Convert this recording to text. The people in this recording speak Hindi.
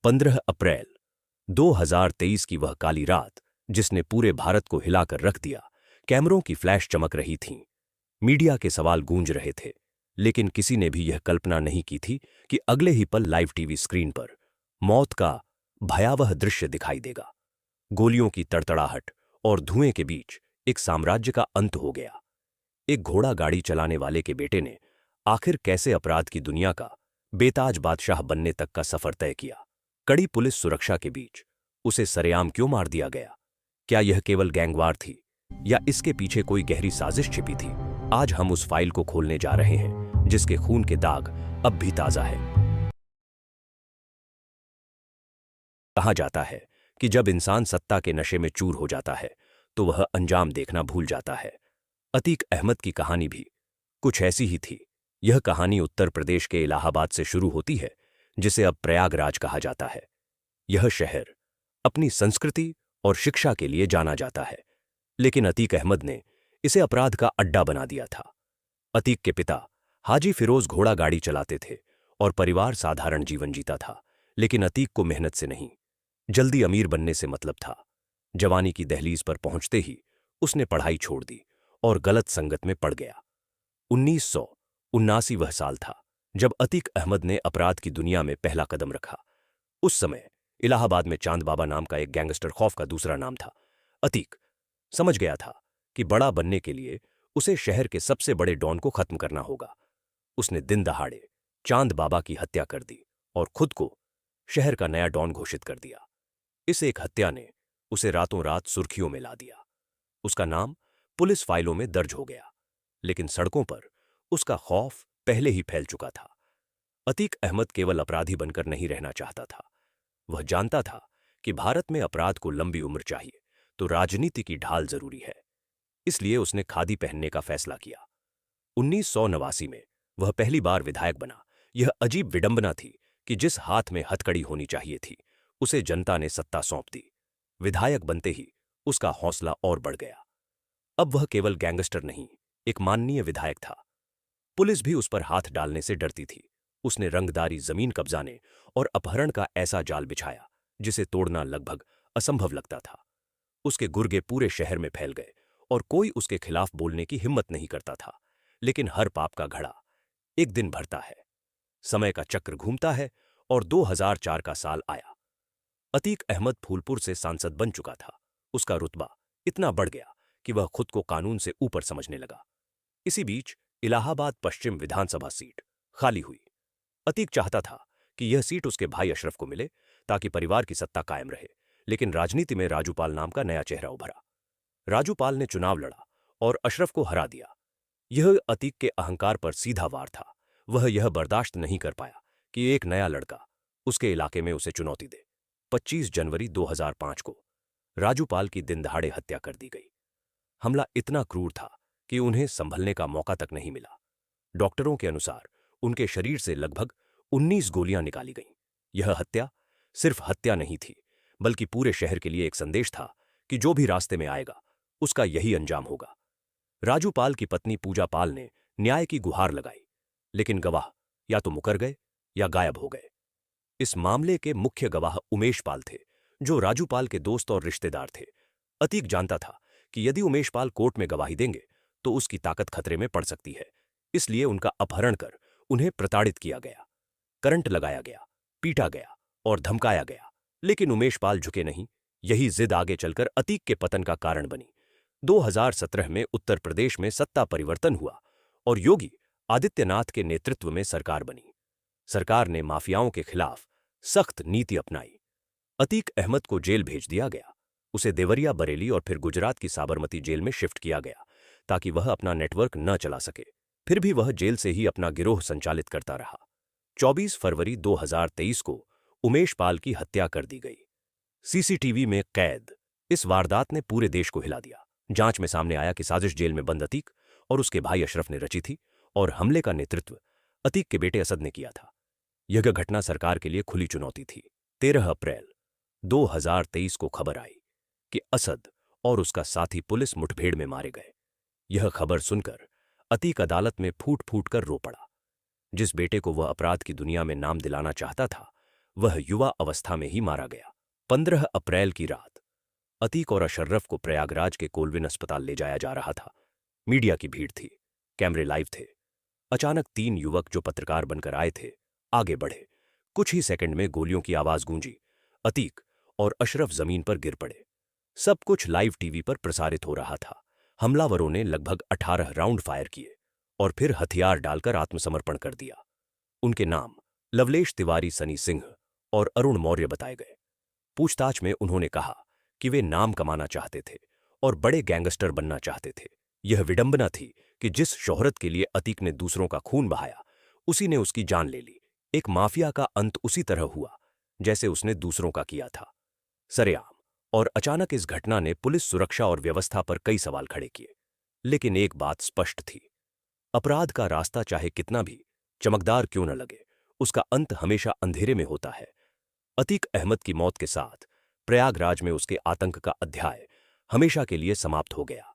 15 अप्रैल 2023 की वह काली रात जिसने पूरे भारत को हिलाकर रख दिया। कैमरों की फ्लैश चमक रही थीं, मीडिया के सवाल गूंज रहे थे, लेकिन किसी ने भी यह कल्पना नहीं की थी कि अगले ही पल लाइव टीवी स्क्रीन पर मौत का भयावह दृश्य दिखाई देगा। गोलियों की तड़तड़ाहट और धुएं के बीच एक साम्राज्य का अंत हो गया। एक घोड़ा गाड़ी चलाने वाले के बेटे ने आखिर कैसे अपराध की दुनिया का बेताज बादशाह बनने तक का सफर तय किया। कड़ी पुलिस सुरक्षा के बीच उसे सरेआम क्यों मार दिया गया? क्या यह केवल गैंगवार थी या इसके पीछे कोई गहरी साजिश छिपी थी? आज हम उस फाइल को खोलने जा रहे हैं जिसके खून के दाग अब भी ताजा है। कहा जाता है कि जब इंसान सत्ता के नशे में चूर हो जाता है तो वह अंजाम देखना भूल जाता है। अतीक अहमद की कहानी भी कुछ ऐसी ही थी। यह कहानी उत्तर प्रदेश के इलाहाबाद से शुरू होती है, जिसे अब प्रयागराज कहा जाता है। यह शहर अपनी संस्कृति और शिक्षा के लिए जाना जाता है, लेकिन अतीक अहमद ने इसे अपराध का अड्डा बना दिया था। अतीक के पिता हाजी फिरोज घोड़ा गाड़ी चलाते थे और परिवार साधारण जीवन जीता था, लेकिन अतीक को मेहनत से नहीं, जल्दी अमीर बनने से मतलब था। जवानी की दहलीज पर पहुंचते ही उसने पढ़ाई छोड़ दी और गलत संगत में पड़ गया। 1979 वह साल था जब अतीक अहमद ने अपराध की दुनिया में पहला कदम रखा। उस समय इलाहाबाद में चांद बाबा नाम का एक गैंगस्टर खौफ का दूसरा नाम था। अतीक समझ गया था कि बड़ा बनने के लिए उसे शहर के सबसे बड़े डॉन को खत्म करना होगा। उसने दिन दहाड़े चांद बाबा की हत्या कर दी और खुद को शहर का नया डॉन घोषित कर दिया। इस एक हत्या ने उसे रातों रात सुर्खियों में ला दिया। उसका नाम पुलिस फाइलों में दर्ज हो गया, लेकिन सड़कों पर उसका खौफ पहले ही फैल चुका था। अतीक अहमद केवल अपराधी बनकर नहीं रहना चाहता था। वह जानता था कि भारत में अपराध को लंबी उम्र चाहिए तो राजनीति की ढाल जरूरी है। इसलिए उसने खादी पहनने का फैसला किया। 1989 में वह पहली बार विधायक बना। यह अजीब विडंबना थी कि जिस हाथ में हथकड़ी होनी चाहिए थी, उसे जनता ने सत्ता सौंप दी। विधायक बनते ही उसका हौसला और बढ़ गया। अब वह केवल गैंगस्टर नहीं, एक माननीय विधायक था। पुलिस भी उस पर हाथ डालने से डरती थी। उसने रंगदारी, जमीन कब्जाने और अपहरण का ऐसा जाल बिछाया जिसे तोड़ना लगभग असंभव लगता था। उसके गुर्गे पूरे शहर में फैल गए और कोई उसके खिलाफ बोलने की हिम्मत नहीं करता था। लेकिन हर पाप का घड़ा एक दिन भरता है, समय का चक्र घूमता है और 2004 का साल आया। अतीक अहमद फूलपुर से सांसद बन चुका था। उसका रुतबा इतना बढ़ गया कि वह खुद को कानून से ऊपर समझने लगा। इसी बीच इलाहाबाद पश्चिम विधानसभा सीट खाली हुई। अतीक चाहता था कि यह सीट उसके भाई अशरफ को मिले ताकि परिवार की सत्ता कायम रहे, लेकिन राजनीति में राजूपाल नाम का नया चेहरा उभरा। राजूपाल ने चुनाव लड़ा और अशरफ को हरा दिया। यह अतीक के अहंकार पर सीधा वार था। वह यह बर्दाश्त नहीं कर पाया कि एक नया लड़का उसके इलाके में उसे चुनौती दे। 25 जनवरी 2005 को राजूपाल की दिनदहाड़े हत्या कर दी गई। हमला इतना क्रूर था कि उन्हें संभलने का मौका तक नहीं मिला। डॉक्टरों के अनुसार उनके शरीर से लगभग 19 गोलियां निकाली गईं। यह हत्या सिर्फ हत्या नहीं थी, बल्कि पूरे शहर के लिए एक संदेश था कि जो भी रास्ते में आएगा उसका यही अंजाम होगा। राजूपाल की पत्नी पूजा पाल ने न्याय की गुहार लगाई, लेकिन गवाह या तो मुकर गए या गायब हो गए। इस मामले के मुख्य गवाह उमेश पाल थे, जो राजूपाल के दोस्त और रिश्तेदार थे। अतीक जानता था कि यदि उमेश पाल कोर्ट में गवाही देंगे तो उसकी ताकत खतरे में पड़ सकती है। इसलिए उनका अपहरण कर उन्हें प्रताड़ित किया गया, करंट लगाया गया, पीटा गया और धमकाया गया। लेकिन उमेश पाल झुके नहीं। यही जिद आगे चलकर अतीक के पतन का कारण बनी। 2017 में उत्तर प्रदेश में सत्ता परिवर्तन हुआ और योगी आदित्यनाथ के नेतृत्व में सरकार बनी। सरकार ने माफियाओं के खिलाफ सख्त नीति अपनाई। अतीक अहमद को जेल भेज दिया गया। उसे देवरिया, बरेली और फिर गुजरात की साबरमती जेल में शिफ्ट किया गया ताकि वह अपना नेटवर्क न चला सके। फिर भी वह जेल से ही अपना गिरोह संचालित करता रहा। 24 फरवरी 2023 को उमेश पाल की हत्या कर दी गई। सीसीटीवी में कैद इस वारदात ने पूरे देश को हिला दिया। जांच में सामने आया कि साजिश जेल में बंद अतीक और उसके भाई अशरफ ने रची थी और हमले का नेतृत्व अतीक के बेटे असद ने किया था। यह घटना सरकार के लिए खुली चुनौती थी। 13 अप्रैल 2023 को खबर आई कि असद और उसका साथी पुलिस मुठभेड़ में मारे गए। यह खबर सुनकर अतीक अदालत में फूट फूट कर रो पड़ा। जिस बेटे को वह अपराध की दुनिया में नाम दिलाना चाहता था, वह युवा अवस्था में ही मारा गया। 15 अप्रैल की रात अतीक और अशर्रफ को प्रयागराज के कोलविन अस्पताल ले जाया जा रहा था। मीडिया की भीड़ थी, कैमरे लाइव थे। अचानक 3 युवक जो पत्रकार बनकर आए थे आगे बढ़े। कुछ ही सेकंड में गोलियों की आवाज गूंजी। अतीक और अशरफ जमीन पर गिर पड़े। सब कुछ लाइव टीवी पर प्रसारित हो रहा था। हमलावरों ने लगभग 18 राउंड फायर किए और फिर हथियार डालकर आत्मसमर्पण कर दिया। उनके नाम लवलेश तिवारी, सनी सिंह और अरुण मौर्य बताए गए। पूछताछ में उन्होंने कहा कि वे नाम कमाना चाहते थे और बड़े गैंगस्टर बनना चाहते थे। यह विडंबना थी कि जिस शोहरत के लिए अतीक ने दूसरों का खून बहाया, उसी ने उसकी जान ले ली। एक माफिया का अंत उसी तरह हुआ जैसे उसने दूसरों का किया था, सरेआम। और अचानक इस घटना ने पुलिस सुरक्षा और व्यवस्था पर कई सवाल खड़े किए। लेकिन एक बात स्पष्ट थी, अपराध का रास्ता चाहे कितना भी चमकदार क्यों न लगे, उसका अंत हमेशा अंधेरे में होता है। अतीक अहमद की मौत के साथ प्रयागराज में उसके आतंक का अध्याय हमेशा के लिए समाप्त हो गया।